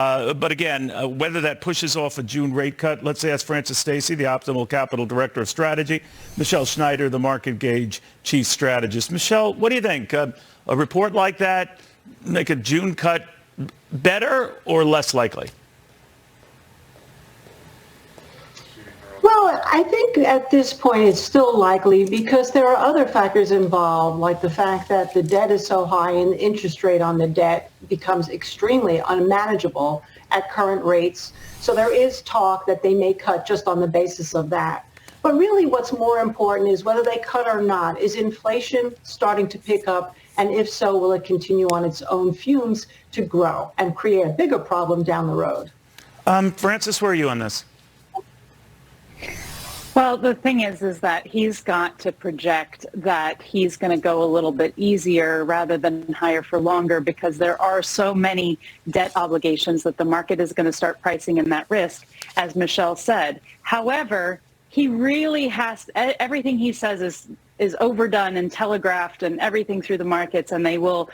But again, whether that pushes off a June rate cut, let's ask Francis Stacy, the Optimal Capital Director of Strategy, Michelle Schneider, the Market Gauge Chief Strategist. Michelle, what do you think? A report like that make a June cut better or less likely? Well, I think at this point it's still likely because there are other factors involved, like the fact that the debt is so high and the interest rate on the debt becomes extremely unmanageable at current rates. So there is talk that they may cut just on the basis of that. But really what's more important is whether they cut or not. Is inflation starting to pick up? And if so, will it continue on its own fumes to grow and create a bigger problem down the road? Francis, where are you on this? Well, the thing is that he's got to project that he's going to go a little bit easier rather than higher for longer because there are so many debt obligations that the market is going to start pricing in that risk, as Michelle said. However, he really has, everything he says is overdone and telegraphed and everything through the markets, and they will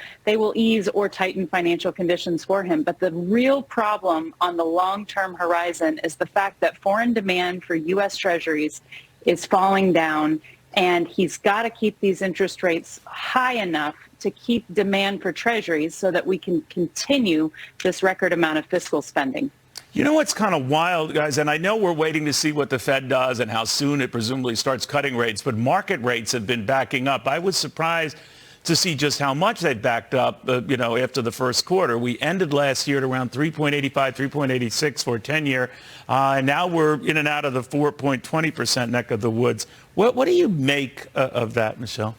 ease or tighten financial conditions for him. But the real problem on the long-term horizon is the fact that foreign demand for U.S. Treasuries is falling down, and he's got to keep these interest rates high enough to keep demand for Treasuries so that we can continue this record amount of fiscal spending. You know what's kind of wild, guys, and I know we're waiting to see what the Fed does and how soon it presumably starts cutting rates, but market rates have been backing up. I was surprised to see just how much they backed up, after the first quarter. We ended last year at around 3.85, 3.86 for a 10-year, and now we're in and out of the 4.20% neck of the woods. What do you make of that, Michelle?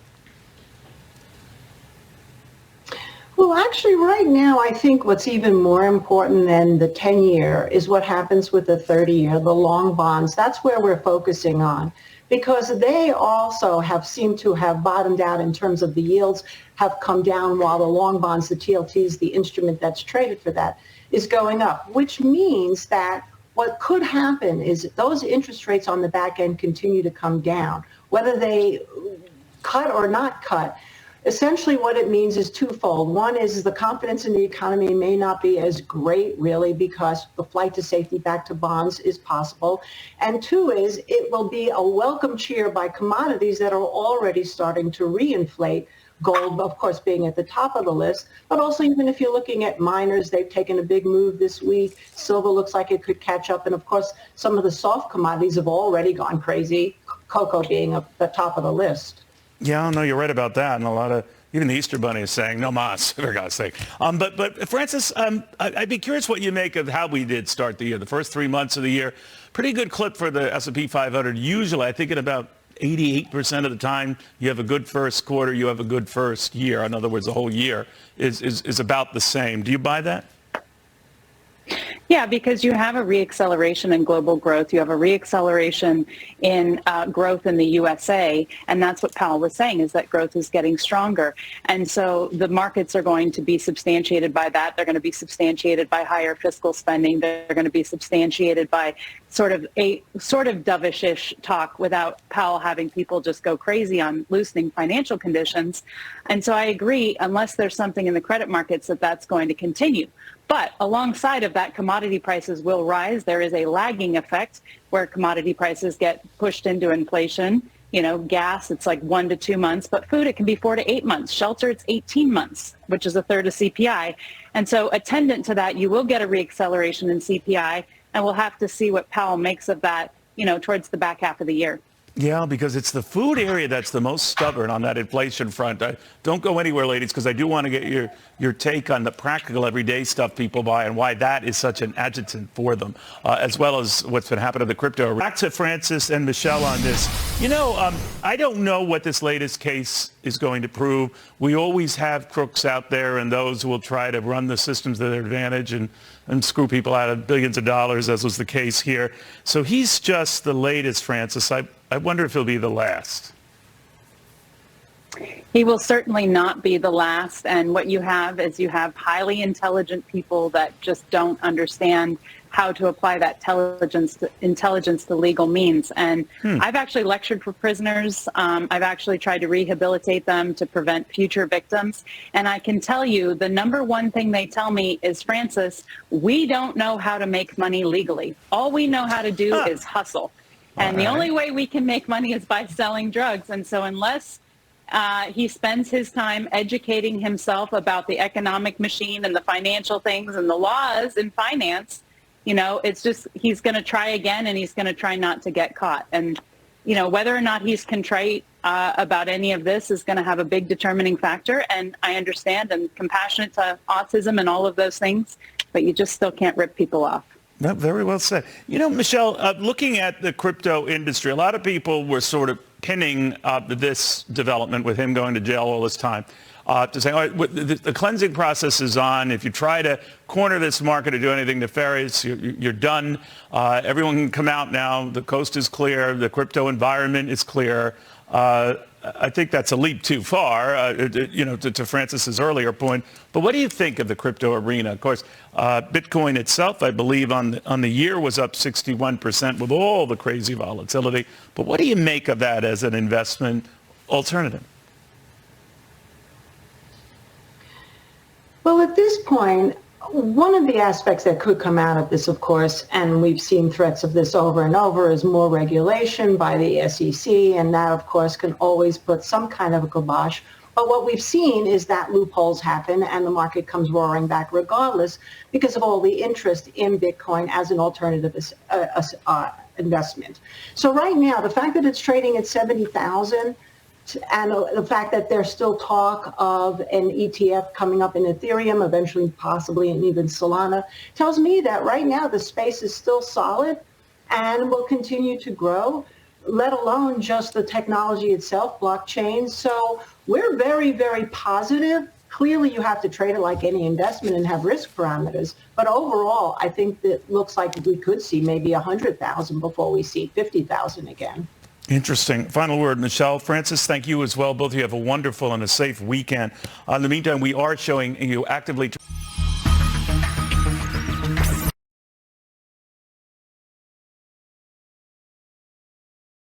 Well, actually, right now, I think what's even more important than the 10-year is what happens with the 30-year, the long bonds. That's where we're focusing on because they also have seemed to have bottomed out in terms of the yields have come down while the long bonds, the TLTs, the instrument that's traded for that, is going up, which means that what could happen is those interest rates on the back end continue to come down, whether they cut or not cut. Essentially what it means is twofold. One is the confidence in the economy may not be as great really because the flight to safety back to bonds is possible. And two is it will be a welcome cheer by commodities that are already starting to reinflate. Gold, of course, being at the top of the list. But also even if you're looking at miners, they've taken a big move this week. Silver looks like it could catch up. And of course, some of the soft commodities have already gone crazy, cocoa being at the top of the list. Yeah, no, you're right about that. And a lot of, even the Easter Bunny is saying, no mas, for God's sake. But Francis, I'd be curious what you make of how we did start the year. The first 3 months of the year, pretty good clip for the S&P 500. Usually, I think in about 88% of the time, you have a good first quarter, you have a good first year. In other words, the whole year is about the same. Do you buy that? Yeah, because you have a reacceleration in global growth. You have a reacceleration in growth in the USA. And that's what Powell was saying, is that growth is getting stronger. And so the markets are going to be substantiated by that. They're going to be substantiated by higher fiscal spending. They're going to be substantiated by sort of dovish-ish talk without Powell having people just go crazy on loosening financial conditions. And so I agree, unless there's something in the credit markets that's going to continue. But alongside of that, commodity prices will rise. There is a lagging effect where commodity prices get pushed into inflation. You know, gas, it's like 1 to 2 months, but food, it can be 4 to 8 months. Shelter, it's 18 months, which is a third of CPI. And so attendant to that, you will get a reacceleration in CPI, and we'll have to see what Powell makes of that, towards the back half of the year. Yeah, because it's the food area that's the most stubborn on that inflation front. Don't go anywhere, ladies, because I do want to get your take on the practical everyday stuff people buy and why that is such an adjutant for them, as well as what's been happening to the crypto. Back to Francis and Michelle on this. I don't know what this latest case is going to prove. We always have crooks out there and those who will try to run the systems to their advantage and screw people out of billions of dollars, as was the case here. So he's just the latest, Francis. I wonder if he'll be the last. He will certainly not be the last. And what you have is you have highly intelligent people that just don't understand how to apply that intelligence to legal means. And I've actually lectured for prisoners. I've actually tried to rehabilitate them to prevent future victims. And I can tell you the number one thing they tell me is, Francis, we don't know how to make money legally. All we know how to do is hustle. And the only way we can make money is by selling drugs. And so unless he spends his time educating himself about the economic machine and the financial things and the laws in finance, you know, it's just, he's going to try again, and he's going to try not to get caught. And, you know, whether or not he's contrite about any of this is going to have a big determining factor. And I understand and compassionate to autism and all of those things, but you just still can't rip people off. No, very well said. You know, Michelle, looking at the crypto industry, a lot of people were sort of pinning this development with him going to jail all this time to say, all right, the cleansing process is on. If you try to corner this market or do anything nefarious, you're done. Everyone can come out now. The coast is clear. The crypto environment is clear. I think that's a leap too far, you know, to Francis's earlier point. But what do you think of the crypto arena? Of course, Bitcoin itself, I believe, on the year was up 61% with all the crazy volatility. But what do you make of that as an investment alternative? Well, at this point, one of the aspects that could come out of this, of course, and we've seen threats of this over and over, is more regulation by the SEC, and that, of course, can always put some kind of a kibosh. But what we've seen is that loopholes happen and the market comes roaring back regardless because of all the interest in Bitcoin as an alternative investment. So right now, the fact that it's trading at 70,000 and the fact that there's still talk of an ETF coming up in Ethereum, eventually possibly in even Solana, tells me that right now the space is still solid and will continue to grow, let alone just the technology itself, blockchain. So we're very, very positive. Clearly, you have to trade it like any investment and have risk parameters. But overall, I think that looks like we could see maybe 100,000 before we see 50,000 again. Interesting. Final word, Michelle. Francis, thank you as well. Both of you have a wonderful and a safe weekend. In the meantime, we are showing you actively...